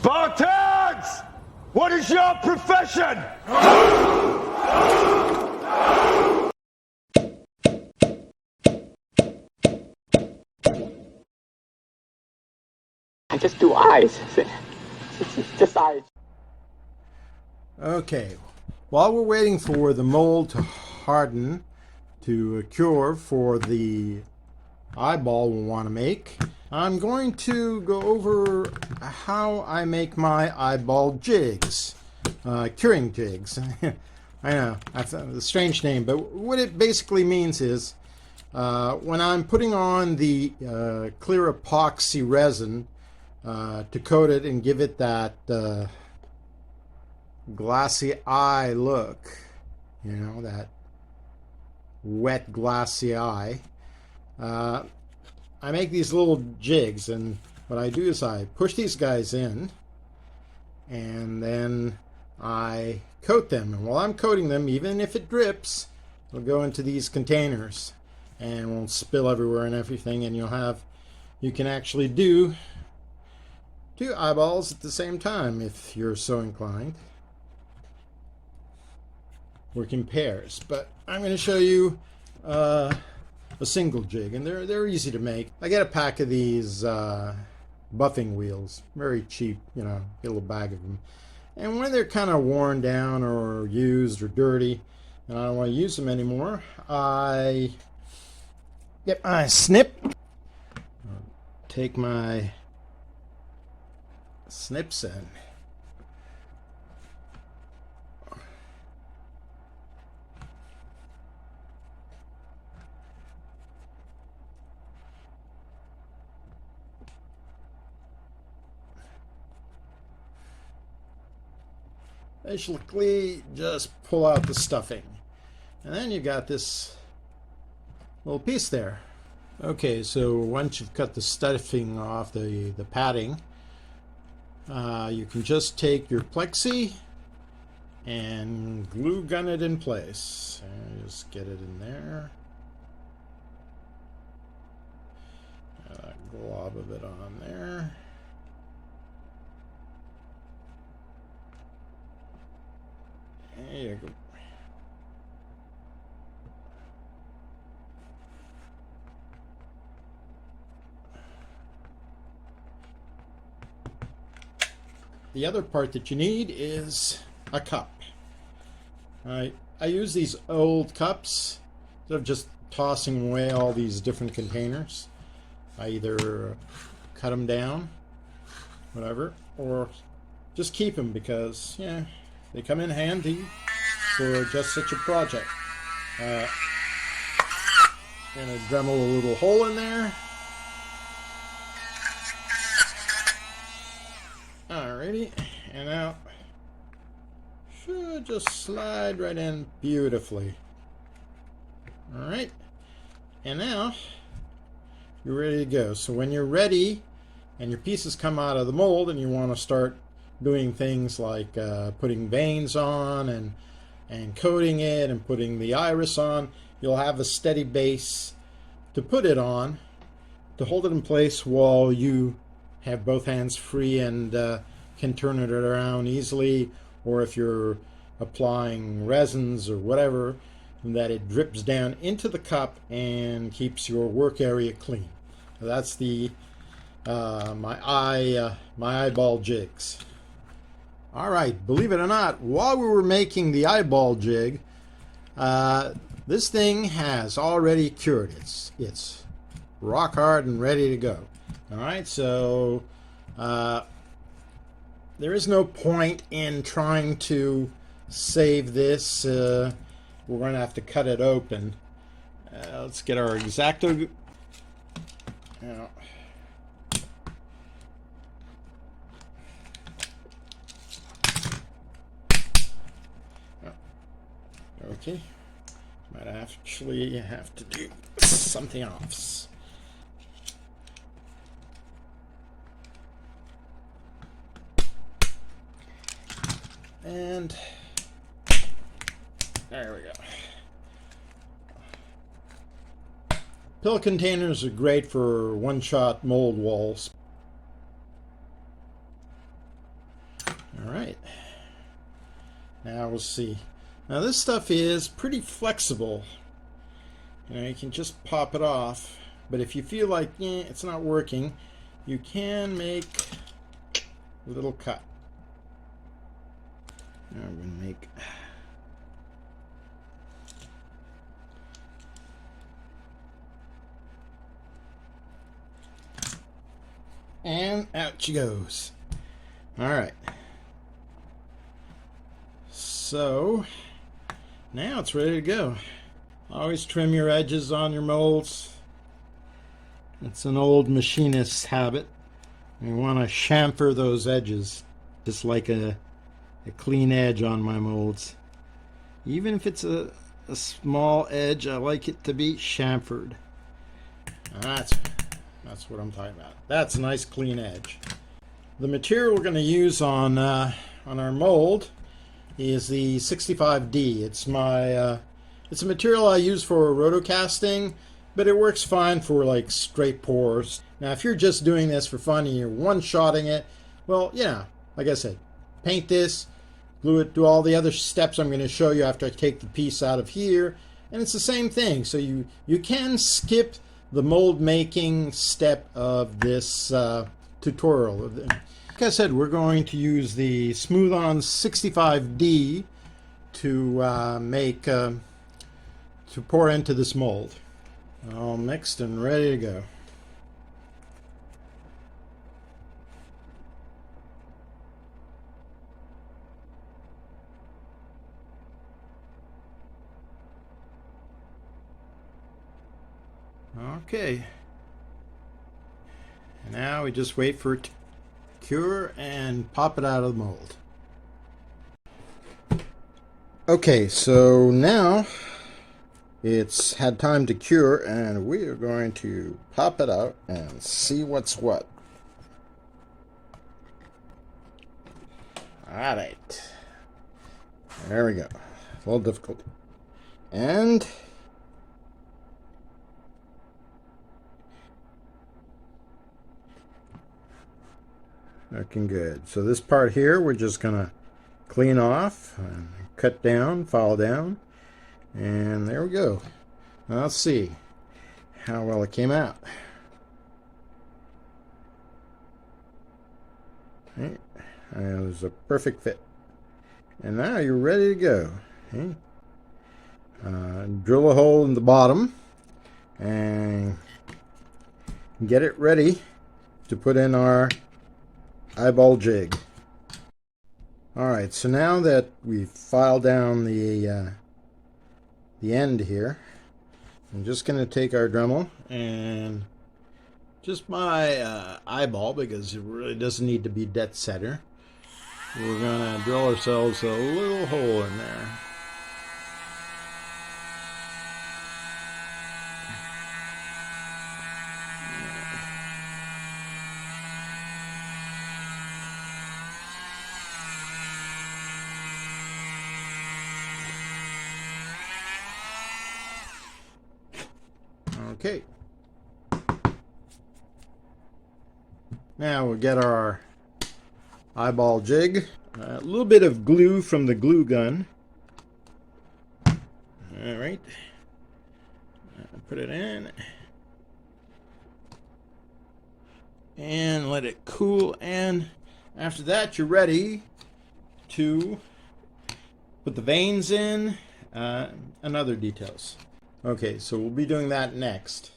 Spartans! What is your profession? I just do eyes. It's just eyes. Okay, while we're waiting for the mold to harden, to cure for the eyeball we want to make, I'm going to go over how I make my eyeball jigs, curing jigs. I know, that's a strange name, but what it basically means is when I'm putting on the clear epoxy resin to coat it and give it that glassy eye look, you know, that wet glassy eye, I make these little jigs, and what I do is I push these guys in and then I coat them, and while I'm coating them, even if it drips, it'll go into these containers and won't spill everywhere and everything, and you can actually do 2 eyeballs at the same time if you're so inclined. Work in pairs, but I'm going to show you a single jig, and they're easy to make. I get a pack of these buffing wheels, very cheap, you know, get a little bag of them. And when they're kind of worn down or used or dirty, and I don't want to use them anymore, I snip, take my snips in. Basically, just pull out the stuffing, and then you got this little piece there. Okay, so once you've cut the stuffing off, the padding, you can just take your plexi and glue gun it in place. And just get it in there. A glob of it on there. There you go. The other part that you need is a cup. I use these old cups instead of just tossing away all these different containers. I either cut them down, whatever, or just keep them because, yeah, they come in handy for just such a project. Gonna Dremel a little hole in there. Alrighty, and now should just slide right in beautifully. Alright, and now you're ready to go. So when you're ready and your pieces come out of the mold and you want to start doing things like putting veins on and coating it and putting the iris on, you'll have a steady base to put it on to hold it in place while you have both hands free and can turn it around easily, or if you're applying resins or whatever, that it drips down into the cup and keeps your work area clean. So that's the my eyeball jigs. All right, believe it or not, while we were making the eyeball jig, this thing has already cured. It's rock hard and ready to go. All right, so there is no point in trying to save this. We're going to have to cut it open. Let's get our X-Acto. Okay, might actually have to do something else. And there we go. Pill containers are great for one-shot mold walls. All right. Now we'll see. Now this stuff is pretty flexible. You know, you can just pop it off. But if you feel like it's not working, you can make a little cut. Now we're going to make... And out she goes. All right. So now it's ready to go. Always trim your edges on your molds. It's an old machinist's habit. You want to chamfer those edges, just like a clean edge on my molds. Even if it's a small edge, I like it to be chamfered. That's what I'm talking about. That's a nice clean edge. The material we're going to use on our mold is the 65D. It's a material I use for rotocasting, but it works fine for like straight pours. Now, if you're just doing this for fun and you're one-shotting it, well, yeah, like I said, paint this, glue it, do all the other steps I'm going to show you after I take the piece out of here, and it's the same thing. So you can skip the mold making step of this tutorial. Like I said, we're going to use the Smooth On 65D to pour into this mold. All mixed and ready to go. Okay. Now we just wait for it to cure and pop it out of the mold. Okay, so now it's had time to cure, and we are going to pop it out and see what's what. Alright. There we go. A little difficult. And looking good. So this part here we're just gonna clean off and cut down, file down, and there we go. Now let's see how well it came out. Okay. It was a perfect fit. And now you're ready to go. Okay. Drill a hole in the bottom and get it ready to put in our eyeball jig. Alright, so now that we've filed down the end here, I'm just going to take our Dremel and just my eyeball, because it really doesn't need to be dead center. We're going to drill ourselves a little hole in there. Okay. Now we'll get our eyeball jig. A little bit of glue from the glue gun. Alright. Put it in. And let it cool. And after that, you're ready to put the veins in and other details. Okay, so we'll be doing that next.